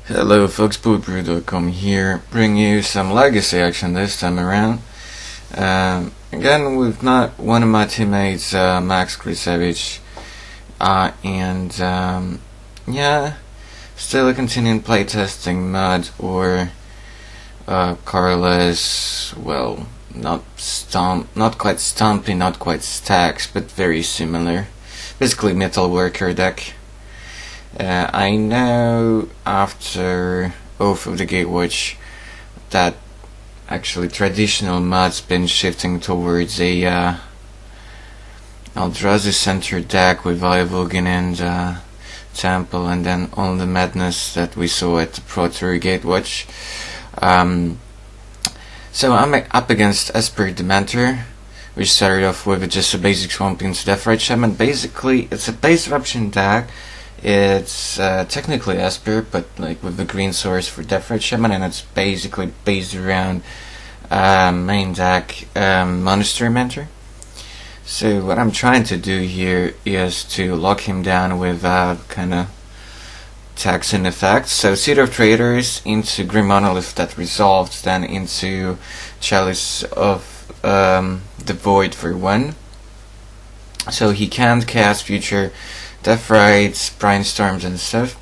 Hello folks, BootBrew.com here, bring you some legacy action this time around. Again with not one of my teammates, Max Grisevich, yeah, still continuing playtesting Mud or Carlos, well, not quite Stompy, not quite Stacks, but very similar. Basically Metal Worker deck. I know after Oath of the Gatewatch that actually traditional Mud's been shifting towards a Eldrazi center deck with Ivogin and Temple, and then all the madness that we saw at the Pro Tour Gatewatch. So I'm up against Esper DeMentor, which started off with just a basic swamp into Deathrite Shaman. Basically, it's a base eruption deck. It's technically Esper, but like with the green source for Deathrite Shaman, and it's basically based around main deck Monastery Mentor. So what I'm trying to do here is to lock him down with kind of taxing effects. So Seed of Traders into Grim Monolith that resolved, then into Chalice of the Void for 1. So he can't cast future Deathrites, Brainstorms and stuff.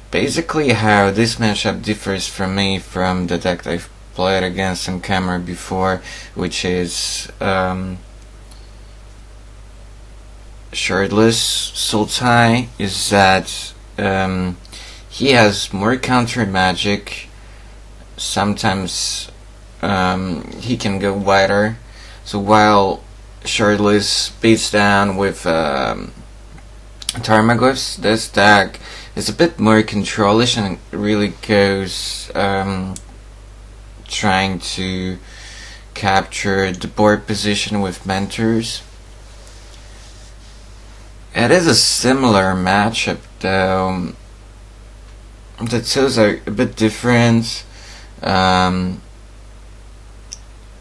Basically how this matchup differs from the deck I've played against on camera before, which is Shardless Sultai, is that he has more counter magic. Sometimes he can go wider. So while Shardless beats down with Tarmogoyfs, this deck is a bit more controlish and really goes trying to capture the board position with Mentors. It is a similar matchup though. The tools are a bit different.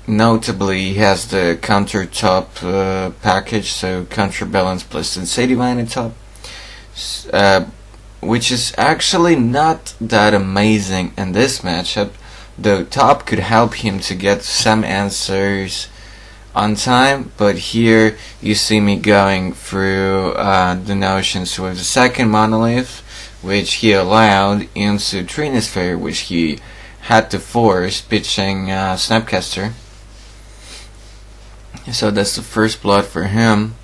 Notably, he has the countertop package, so counterbalance plus Sensei Divine on top, which is actually not that amazing in this matchup, though top could help him to get some answers on time. But here you see me going through the notions with the second Monolith, which he allowed, into Trinosphere, which he had to force, pitching Snapcaster. So that's the first blood for him.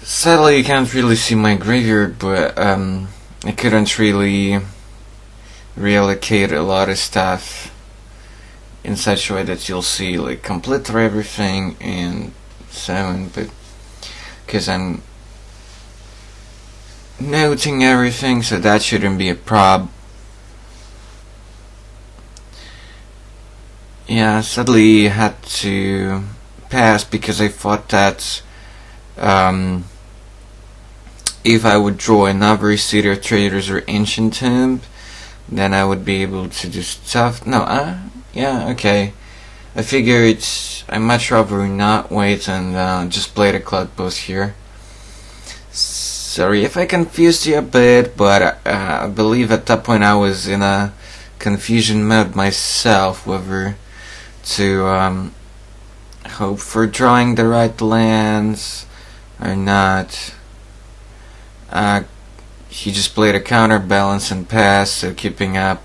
Sadly, you can't really see my graveyard, but I couldn't really reallocate a lot of stuff in such a way that you'll see like complete for everything and so on, but because I'm noting everything, so that shouldn't be a problem. Yeah, sadly I had to pass because I thought that if I would draw another Seed of Traders or Ancient Tomb, then I would be able to do stuff. No, yeah, okay. I figured I'd much rather not wait and just play the Cloud Post here. Sorry if I confused you a bit, but I believe at that point I was in a confusion mode myself, whether to hope for drawing the right lands or not. He just played a counterbalance and pass, so keeping up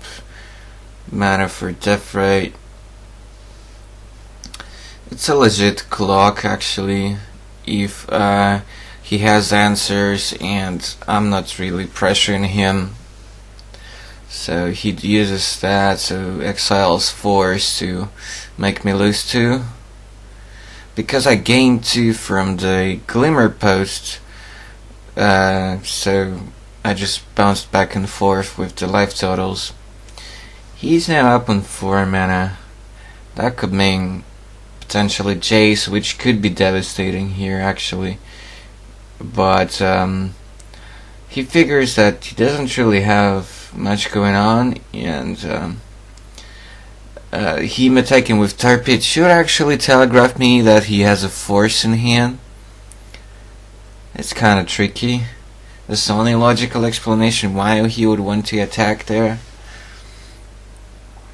mana for Deathrite. It's a legit clock actually, if he has answers and I'm not really pressuring him. So he uses that, so Exile's forced to make me lose 2. Because I gained 2 from the Glimmer Post, so I just bounced back and forth with the life totals. He's now up on 4 mana. That could mean potentially Jace, which could be devastating here actually. But he figures that he doesn't really have much going on, and him attacking with Tar Pit should actually telegraph me that he has a force in hand. It's kinda tricky. That's the only logical explanation why he would want to attack there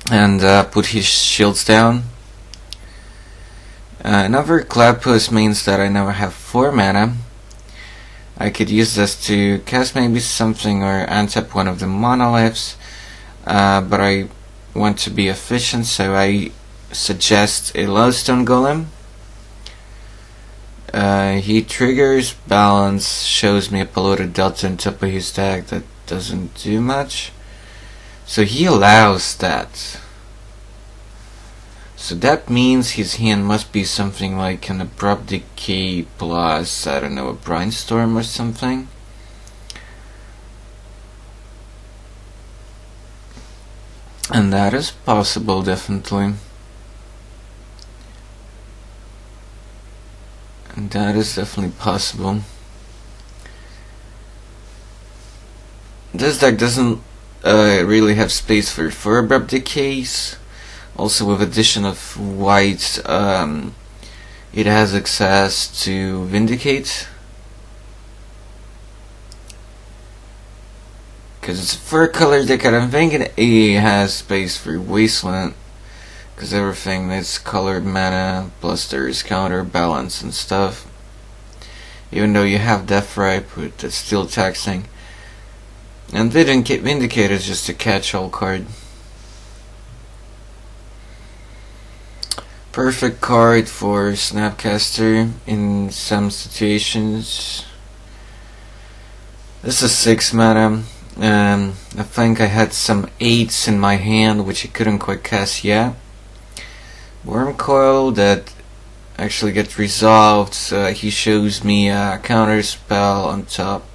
and put his shields down. Another Clapus means that I now have 4 mana. I could use this to cast maybe something or untap one of the monoliths, but I want to be efficient, so I suggest a Lodestone Golem. He triggers balance, shows me a polluted delta on top of his deck. That doesn't do much, so he allows that. So that means his hand must be something like an Abrupt Decay plus, I don't know, a Brainstorm or something. And that is possible, definitely. And that is definitely possible. This deck doesn't really have space for 4 Abrupt Decays. Also, with addition of white, it has access to Vindicate, because it's a 4-color deck. I don't think it has space for Wasteland, because everything is colored mana, plus there's counterbalance and stuff. Even though you have Deathripe, but it's still taxing. And Vindicate is just a catch-all card. Perfect card for Snapcaster in some situations. This is 6 mana. I think I had some 8s in my hand which I couldn't quite cast yet. Wormcoil that actually gets resolved. He shows me a counter spell on top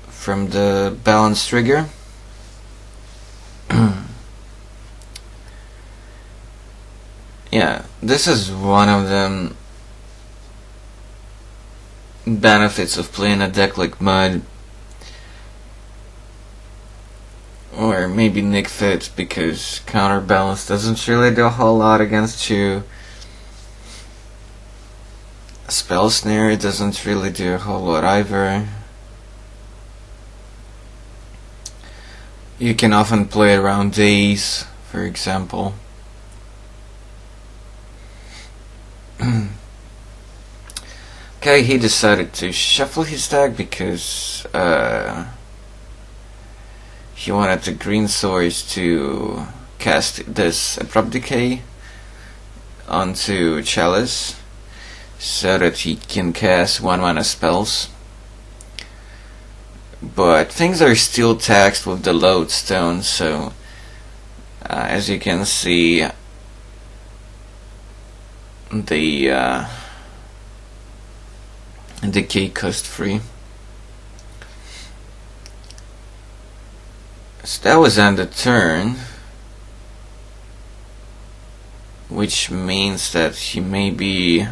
from the balance trigger. Yeah, this is one of the benefits of playing a deck like Mud, or maybe Nick Fit, because counterbalance doesn't really do a whole lot against you. Spell Snare doesn't really do a whole lot either. You can often play around days, for example. Okay, he decided to shuffle his deck because he wanted the green source to cast this Abrupt Decay onto Chalice so that he can cast 1-mana spells. But things are still taxed with the Lodestone, so as you can see, the decay cost free. So that was on the turn, which means that he may be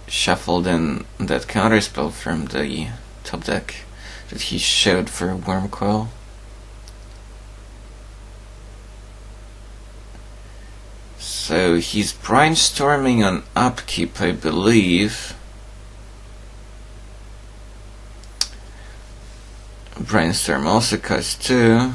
shuffled in that counterspell from the top deck that he showed for Wormcoil. So he's brainstorming on upkeep, I believe. Brainstorm also costs 2.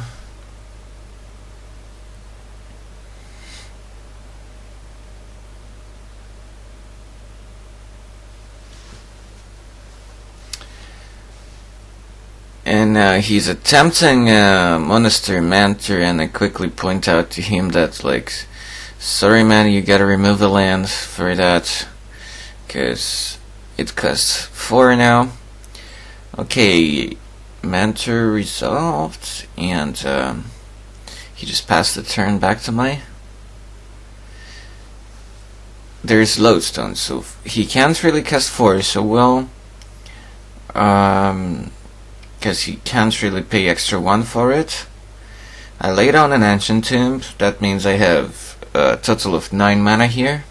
And he's attempting Monastery Mentor, and I quickly point out to him that, like, sorry man, you gotta remove a land for that, because it costs 4 now. Okay, Mentor resolved, and he just passed the turn back to my. There's Lodestone, so he can't really cast 4, so well, because he can't really pay extra 1 for it. I lay down an Ancient Tomb. That means I have a total of 9 mana here.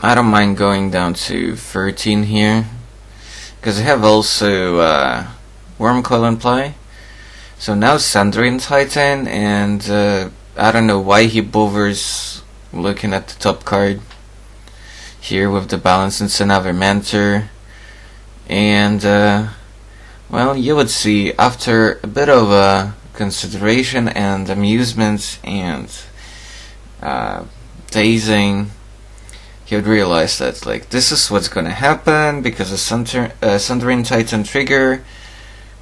I don't mind going down to 13 here, because I have also Wormcoil in play. So now Sandrian Titan, and I don't know why he bothers looking at the top card here with the balance. It's another mentor, and well, you would see after a bit of consideration and amusement and dazing, he would realize that like this is what's gonna happen because a Sundering Titan trigger.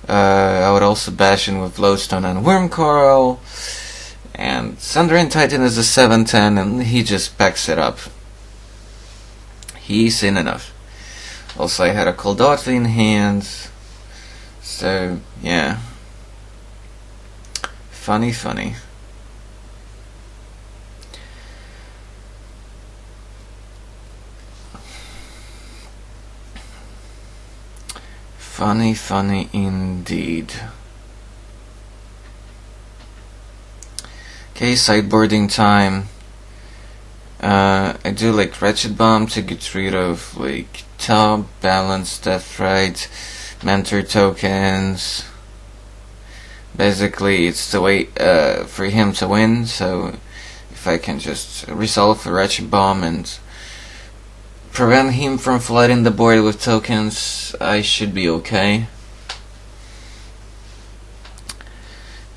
I would also bash in with Lodestone and Worm Coral, and Sundering Titan is a 7/10, and he just backs it up. He's seen enough. Also, I had a Coldota in hand, so yeah. Funny. Funny indeed. Okay, sideboarding time. I do like Wretched Bomb to get rid of like top, balance, death mentor tokens. Basically, it's the way for him to win, so if I can just resolve the Wretched Bomb and prevent him from flooding the board with tokens, I should be okay.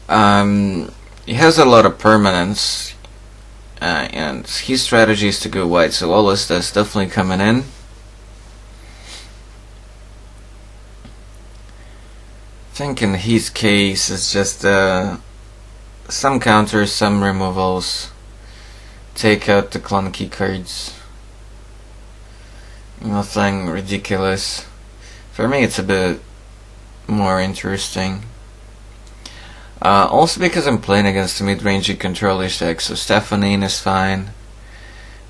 He has a lot of permanence, and his strategy is to go white, so all this is definitely coming in. I think in his case it's just some counters, some removals, take out the clunky cards. Nothing ridiculous. For me it's a bit more interesting. Also because I'm playing against a mid-rangey controllish deck, so Stephanie is fine.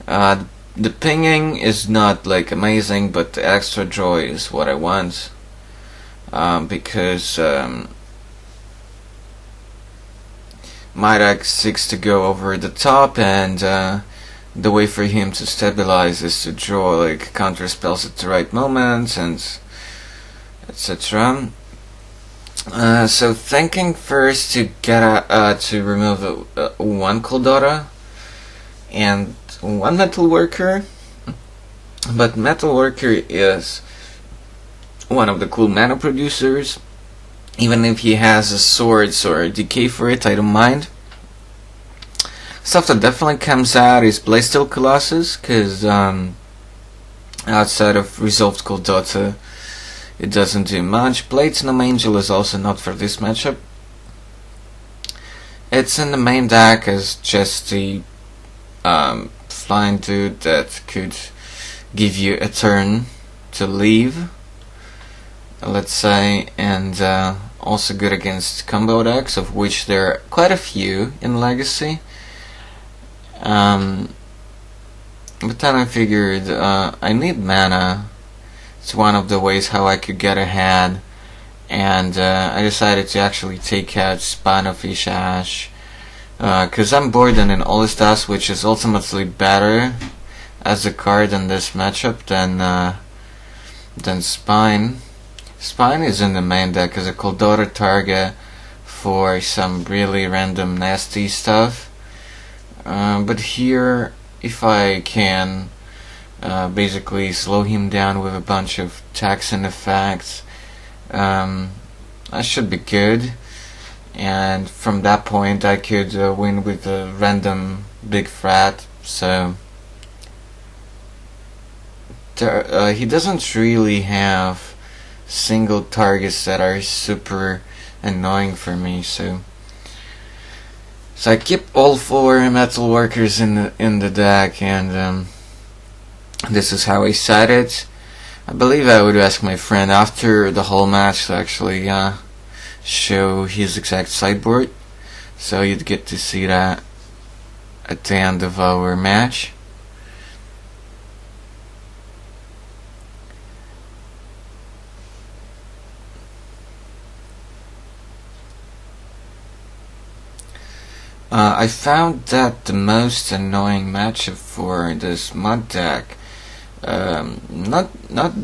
The pinging is not like amazing, but the extra joy is what I want. Because my deck seeks to go over the top, and the way for him to stabilize is to draw like counter spells at the right moment, and etc. So thinking first to get to remove one Coldota and one Metalworker, but Metalworker is one of the cool mana producers. Even if he has a Swords or a Decay for it, I don't mind. Stuff that definitely comes out is Blaysteel Colossus, because outside of Resolved Coldota, it doesn't do much. Platinum Angel is also not for this matchup. It's in the main deck as just the flying dude that could give you a turn to leave, let's say, and also good against combo decks, of which there are quite a few in Legacy. But then I figured I need mana. It's one of the ways how I could get ahead, and I decided to actually take out Spinofish Ash, because I'm bored in All-Stars, which is ultimately better as a card in this matchup than Spine. Spine is in the main deck as a Coldota target for some really random nasty stuff, but here, if I can basically slow him down with a bunch of taxing effects, I should be good, and from that point I could win with a random big threat. So he doesn't really have single targets that are super annoying for me, so I keep all 4 Metalworkers in the deck, and this is how I set it. I believe I would ask my friend after the whole match to actually show his exact sideboard, so you'd get to see that at the end of our match. I found that the most annoying matchup for this mod deck, not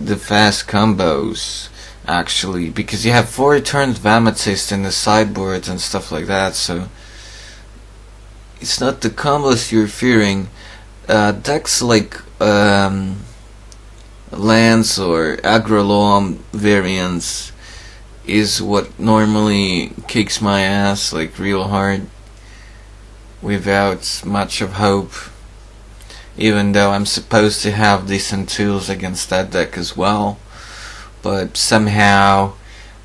the fast combos actually, because you have 4 turns of Amethyst in the sideboard and stuff like that, so it's not the combos you're fearing. Decks like Lance or Agrolom variants is what normally kicks my ass like real hard without much of hope, even though I'm supposed to have decent tools against that deck as well. But somehow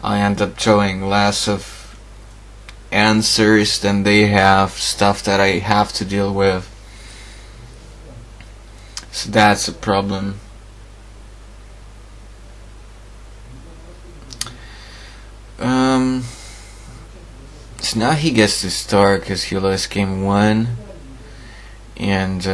I end up throwing less of answers than they have stuff that I have to deal with. So that's a problem. So now he gets to start because he lost game 1, and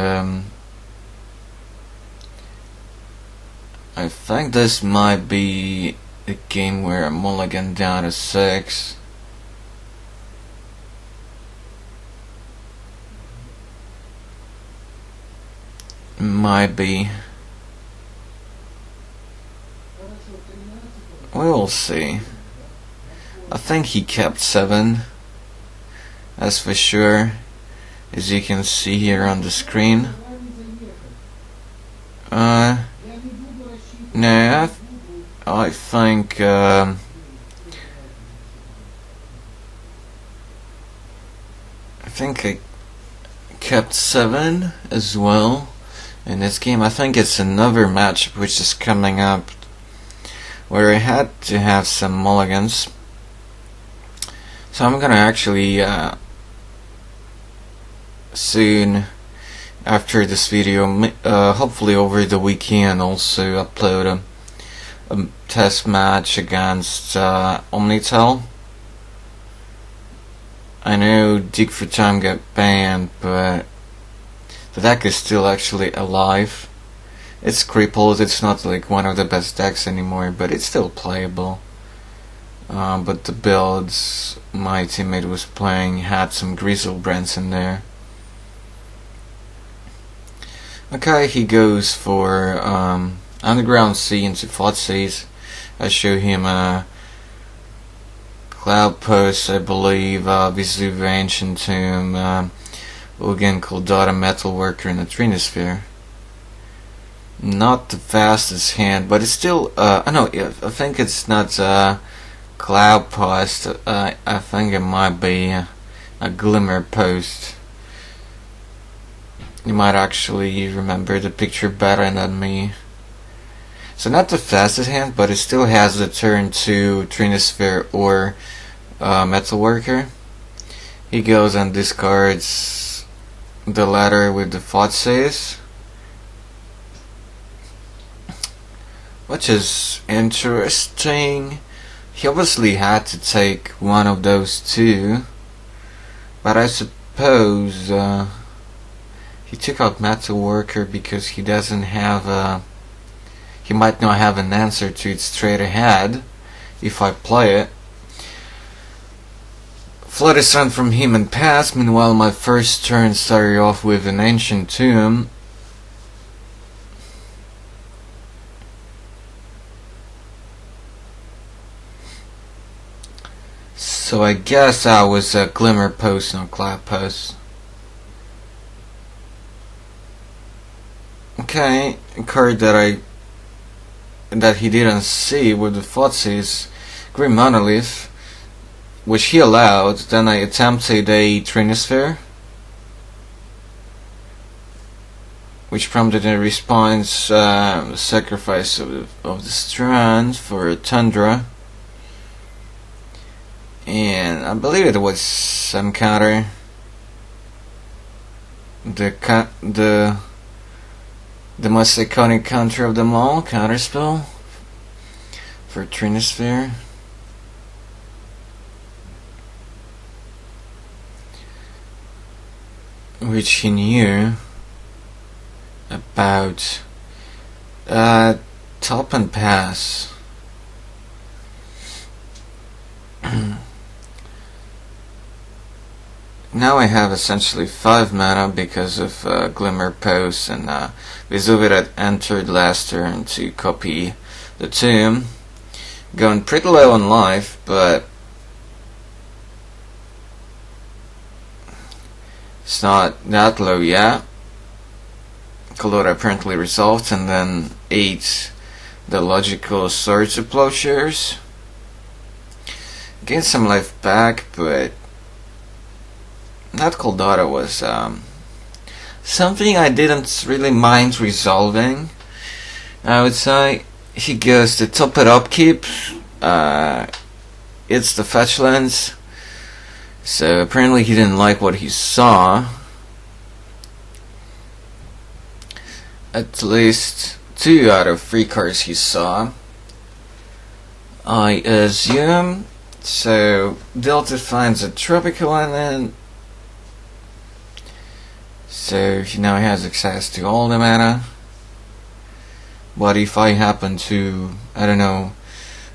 I think this might be a game where I'm mulligan down to 6. Might be. We'll see. I think he kept 7. That's for sure, as you can see here on the screen. No, I think I kept 7 as well in this game. I think it's another match which is coming up where I had to have some mulligans. So I'm gonna actually soon after this video, hopefully over the weekend, also upload a test match against Omnitel. I know Dig for Time got banned, but the deck is still actually alive. It's crippled, it's not like one of the best decks anymore, but it's still playable. But the builds my teammate was playing had some Grizzle brands in there. Okay, he goes for Underground Sea into Thoughtseize. I show him a Cloud Post, I believe, Vesuv Ancient Tomb, again called Data Metalworker, and a Trinosphere. Not the fastest hand, but it's still, no, I think it's not Cloud Post, I think it might be a Glimmer Post. You might actually remember the picture better than me. So not the fastest hand, but it still has the turn to Trinosphere or Metalworker. He goes and discards the latter with the Thoughtseize, which is interesting. He obviously had to take one of those two, but I suppose he took out Metalworker because he doesn't have he might not have an answer to it straight ahead if I play it. Flood is run from him and pass. Meanwhile, my first turn started off with an Ancient Tomb. So I guess I was a Glimmer Post, not Cloud Post. Okay, a card that he didn't see with the Thoughtseize, Green Monolith, which he allowed. Then I attempted a Trinosphere, which prompted a response sacrifice of the Strand for a Tundra, and I believe it was some counter. The most iconic counter of them all, Counterspell for Trinosphere. Which he knew about. Top and pass. Now I have essentially 5 mana because of Glimmer Post and Vesuv had entered last turn to copy the tomb. Going pretty low on life, but It's not that low yet. Coldota apparently resolved and then ate the logical swords of plowshares. Gained some life back, but that Coldota was something I didn't really mind resolving. I would say he goes to top it upkeep. It's the fetch lands. So apparently he didn't like what he saw. At least 2 out of 3 cards he saw, I assume. So Delta finds a tropical island. So he now has access to all the mana. But if I happen to, I don't know,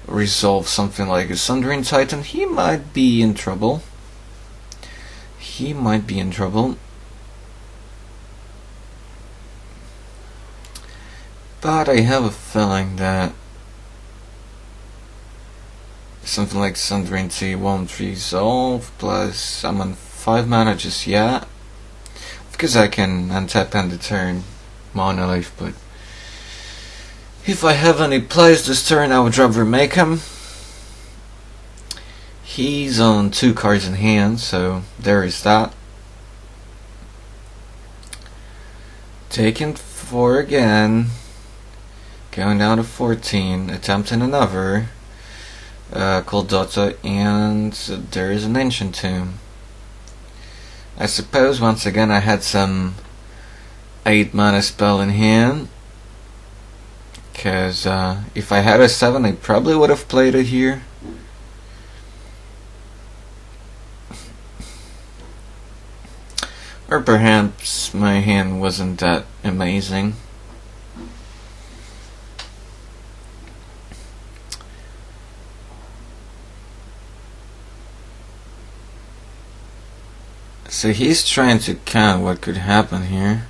resolve something like a Sundering Titan, he might be in trouble. He might be in trouble. But I have a feeling that something like Sundering T won't resolve, plus I'm on 5 mana just yet. Because I can untap end the turn Monolith, but if I have any plays this turn I would rather make him. He's on 2 cards in hand, so there is that. Taking 4 again. Going down to 14, attempting another Coldota, and there is an Ancient Tomb. I suppose once again I had some 8 mana spell in hand, because if I had a 7 I probably would have played it here. Or perhaps my hand wasn't that amazing. So he's trying to count what could happen here.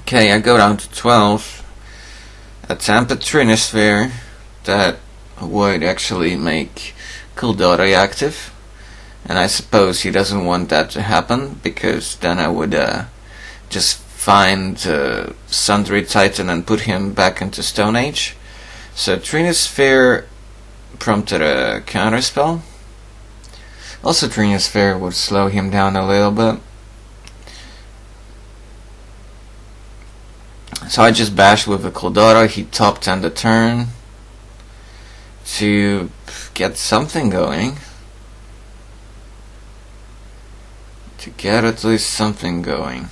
Okay, I go down to 12. Attempt a Trinisphere that would actually make Coldota active. And I suppose he doesn't want that to happen, because then I would just find Sundry Titan and put him back into Stone Age. So Trinisphere prompted a counterspell. Also Trinisphere would slow him down a little bit. So I just bashed with the Coldota. He top 10 the turn to get something going. To get at least something going.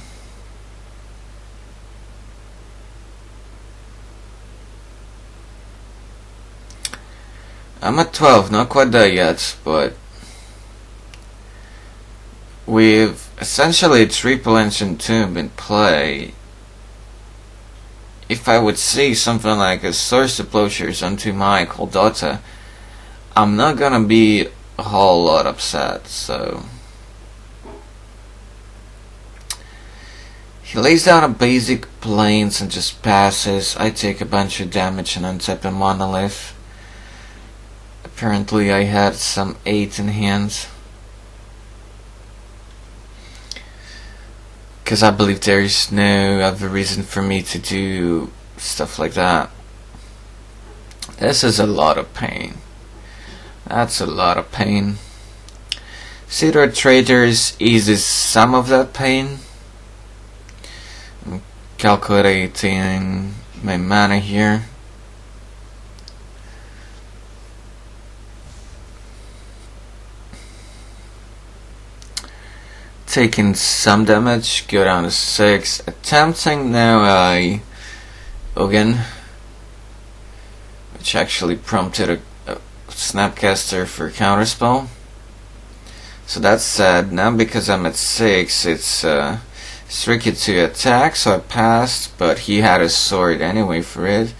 I'm at 12, not quite there yet, but with essentially a triple Ancient Tomb in play, if I would see something like a Source of Plowshares onto my Coldota, I'm not gonna be a whole lot upset. So he lays down a basic Plains and just passes. I take a bunch of damage and untap a Monolith. Apparently I had some 8 in hand, because I believe there is no other reason for me to do stuff like that. This is a lot of pain. That's a lot of pain. Cedar Traders eases some of that pain. I'm calculating my mana here. Taking some damage, go down to 6, attempting now a Ugin, which actually prompted a Snapcaster for counterspell. So that's sad. Now because I'm at 6, it's tricky to attack, so I passed, but he had a sword anyway for it.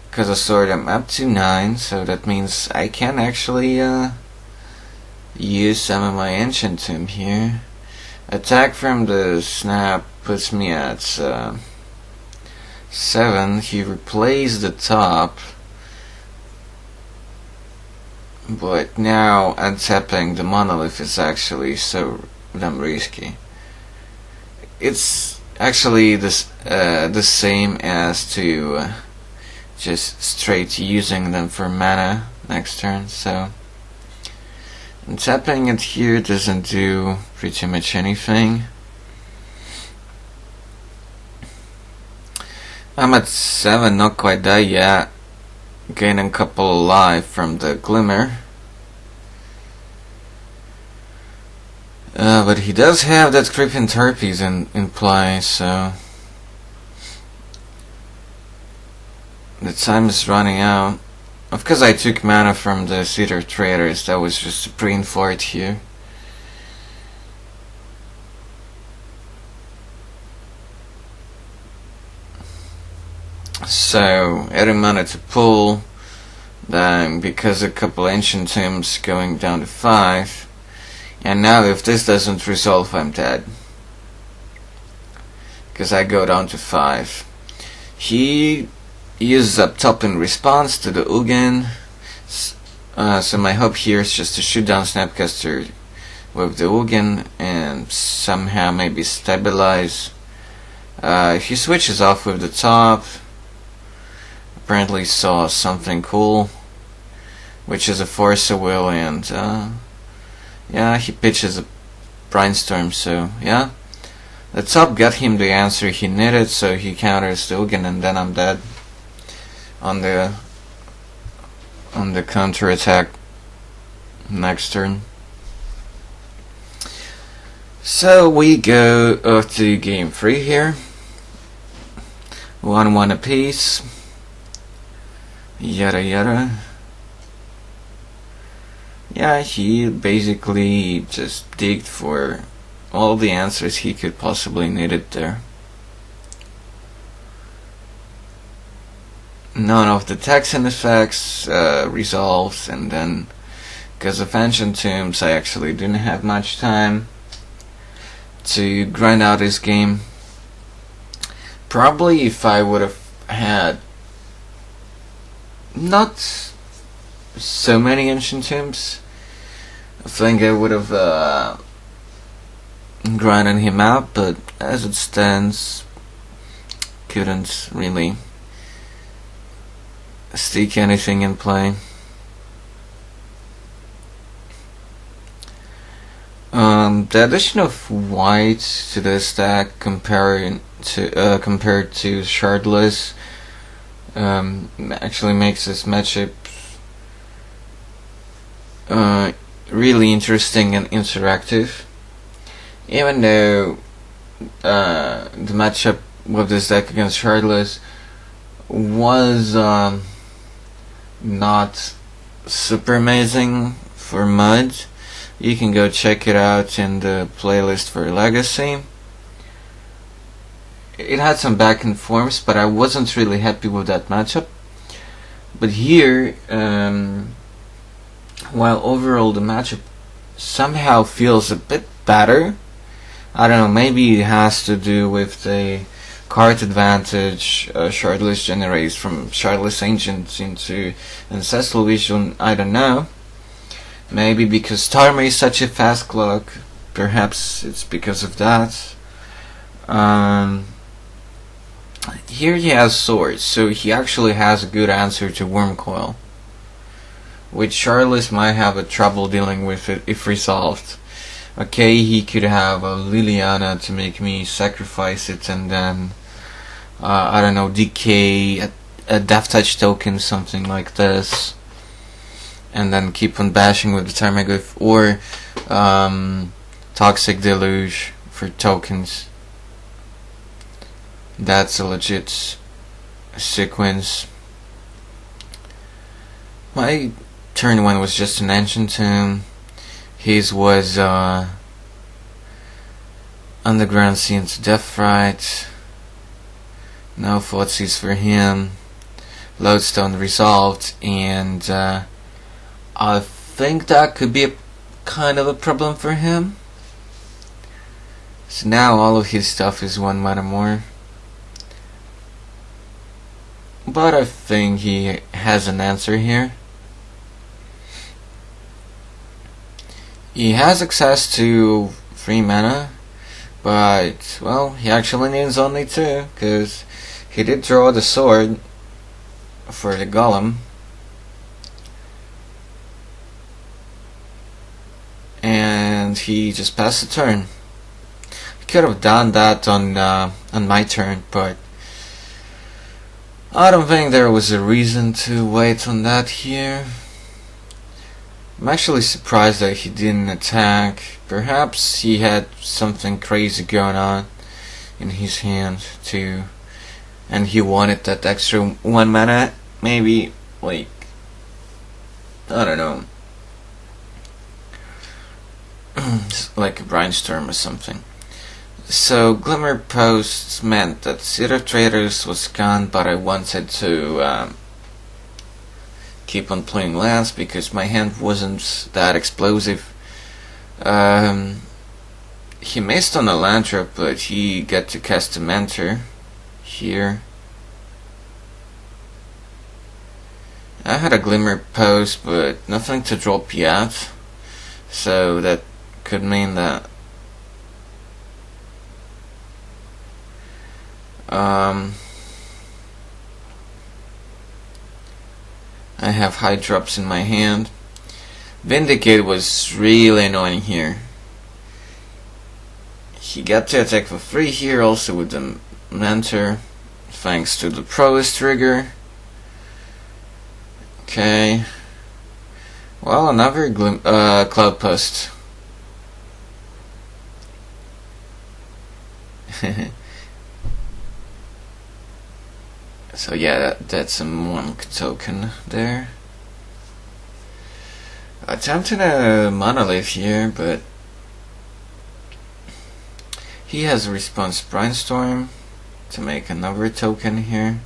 Because of sword I'm up to 9, so that means I can actually use some of my Ancient Tomb here. Attack from the snap puts me at 7, he replaced the top, but now untapping the monolith is actually so damn risky. It's actually the same as to just straight using them for mana next turn, so untapping it here doesn't do pretty much anything. I'm at 7, not quite there yet. Gaining a couple of life from the Glimmer. But he does have that Creeping Tarpies in play, so the time is running out. Of course I took mana from the Cedar Traders, that was just a brain fart here. So, adding mana to pull, then because a couple Ancient Tombs going down to 5, and now if this doesn't resolve I'm dead. Because I go down to 5. He uses up top in response to the Ugin, so my hope here is just to shoot down Snapcaster with the Ugin and somehow maybe stabilize. If he switches off with the top, apparently saw something cool, which is a Force of Will, and yeah, he pitches a Brainstorm, so yeah. The top got him the answer he needed, so he counters the Ugin, and then I'm dead on the counter attack next turn. So we go to game 3 here. 1-1 apiece. Yada yada. Yeah, he basically just digged for all the answers he could possibly needed there. None of the Texan effects resolves, and then because of Ancient Tombs I actually didn't have much time to grind out this game. Probably if I would have had not so many Ancient Tombs, I think I would have grinded him out, but as it stands, couldn't really stick anything in play. The addition of white to the stack compared to Shardless actually makes this matchup really interesting and interactive. Even though the matchup with this deck against Shardless was not super amazing for Mud, you can go check it out in the playlist for Legacy. It had some back and forths, but I wasn't really happy with that matchup. But here, while overall the matchup somehow feels a bit better, I don't know, maybe it has to do with the card advantage Shardless generates from Shardless Ancients into Ancestral Vision, I don't know. Maybe because Tarma is such a fast clock, perhaps it's because of that. Here he has Swords, so he actually has a good answer to Wormcoil, which Shardless might have a trouble dealing with it if resolved. Okay, he could have a Liliana to make me sacrifice it and then, I don't know, decay a Death Touch token, something like this, and then keep on bashing with the Tarmogoyf, or Toxic Deluge for tokens. That's a legit sequence. My turn 1 was just an Ancient Tomb. His was Underground Sea into Deathrite. No Thoughtseize for him. Lodestone resolved, and I think that could be a kind of a problem for him. So now all of his stuff is 1 mana more. but I think he has an answer here. He has access to 3 mana, but, well, he actually needs only 2, because he did draw the sword for the golem. And he just passed the turn. He could have done that on my turn, but I don't think there was a reason to wait on that here. I'm actually surprised that he didn't attack. Perhaps he had something crazy going on in his hand too, and he wanted that extra 1 mana. Maybe, like, I don't know, like a brainstorm or something. So Glimmer Posts meant that City of Traders was gone, but I wanted to keep on playing lands because my hand wasn't that explosive. He missed on a land drop, but he got to cast DeMentor here. I had a Glimmer Post, but nothing to drop yet, so that could mean that I have high drops in my hand. Vindicate was really annoying here. He got to attack for 3 here, also with the Mentor, thanks to the Prowess trigger. Okay. Well, another Cloud Post. So yeah, that's a monk token there. Attempting a monolith here, but he has a response brainstorm to make another token here.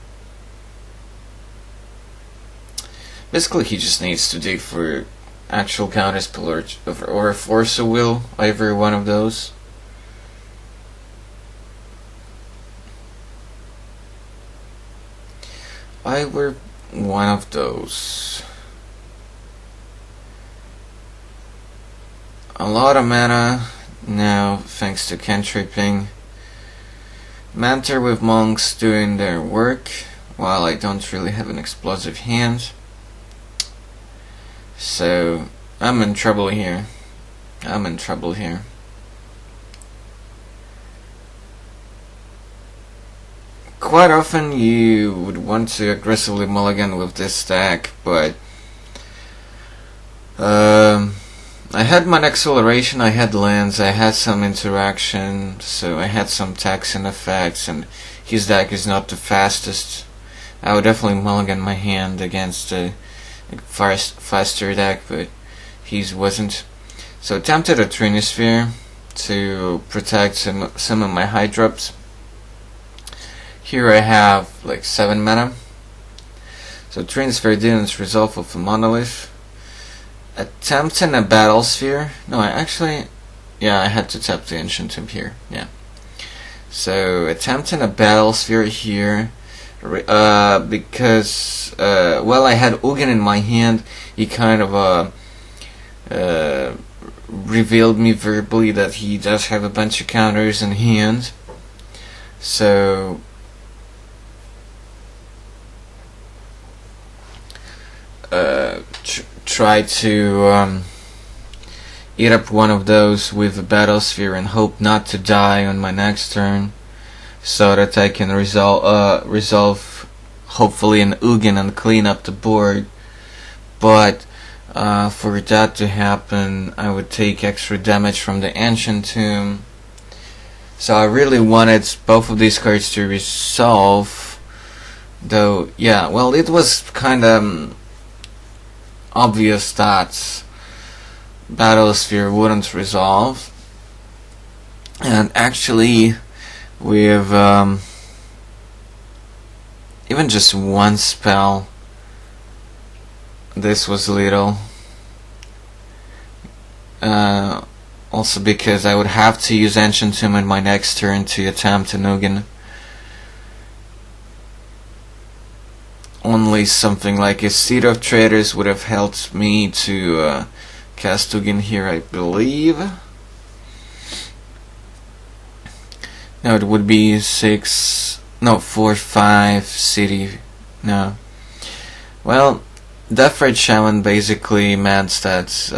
Basically, he just needs to dig for actual counterspell or force a will, either one of those. Either one of those. A lot of mana now, thanks to cantripping. Mentor with monks doing their work, while I don't really have an explosive hand. So, I'm in trouble here. Quite often you would want to aggressively mulligan with this stack, but I had my acceleration, I had lands, I had some interaction, so I had some taxing effects, and his deck is not the fastest. I would definitely mulligan my hand against a faster deck, but his wasn't. So attempted a Trinisphere to protect some of my high drops. Here I have like 7 mana. So Trinisphere didn't resolve with a monolith. Attempting a Battle Sphere. No, I had to tap the Ancient Tomb here. Yeah. So attempting a Battle Sphere here. Because well, I had Ugin in my hand. He kind of revealed me verbally that he does have a bunch of counters in hand. So try to eat up one of those with a Battle Sphere and hope not to die on my next turn, so that I can resolve hopefully an Ugin and clean up the board. But for that to happen, I would take extra damage from the Ancient Tomb. So I really wanted both of these cards to resolve, though. Yeah, well, it was kind of obvious that Battle Sphere wouldn't resolve, and actually with even just one spell, this was little. Also because I would have to use Ancient Tomb in my next turn to attempt a Ugin. only something like a Seed of Traders would have helped me to cast Ugin here, I believe. No, it would be 4, 5 city. No. Well, Deathrite Shaman basically meant that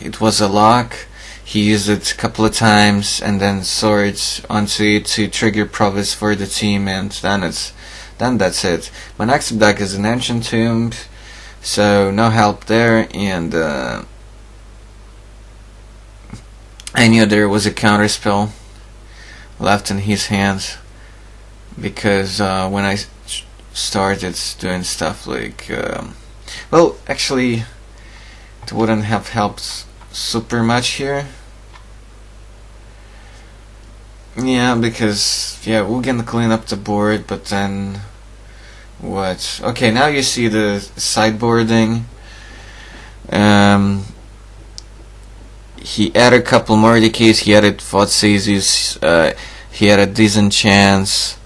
it was a lock. He used it a couple of times and then swords onto it to trigger Provis for the team, and then that's it. My next deck is an Ancient Tomb, so no help there, and I knew there was a counterspell left in his hands, because when I started doing stuff like well, actually it wouldn't have helped super much here. Yeah, because we can clean up the board, but then what? Okay, now you see the sideboarding. He added a couple more decays. He added Thoughtseizus. He had a decent chance.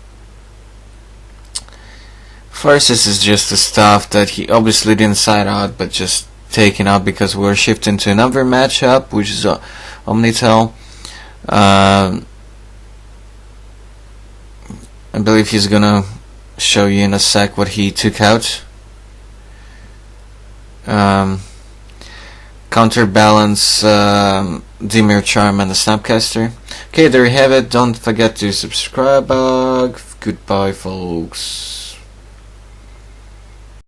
Forces is just the stuff that he obviously didn't side out, but just taken out because we're shifting to another matchup, which is Omnitel. I believe he's gonna show you in a sec what he took out. Counterbalance Dimir Charm and the Snapcaster. Okay, there you have it. Don't forget to subscribe. Goodbye, folks.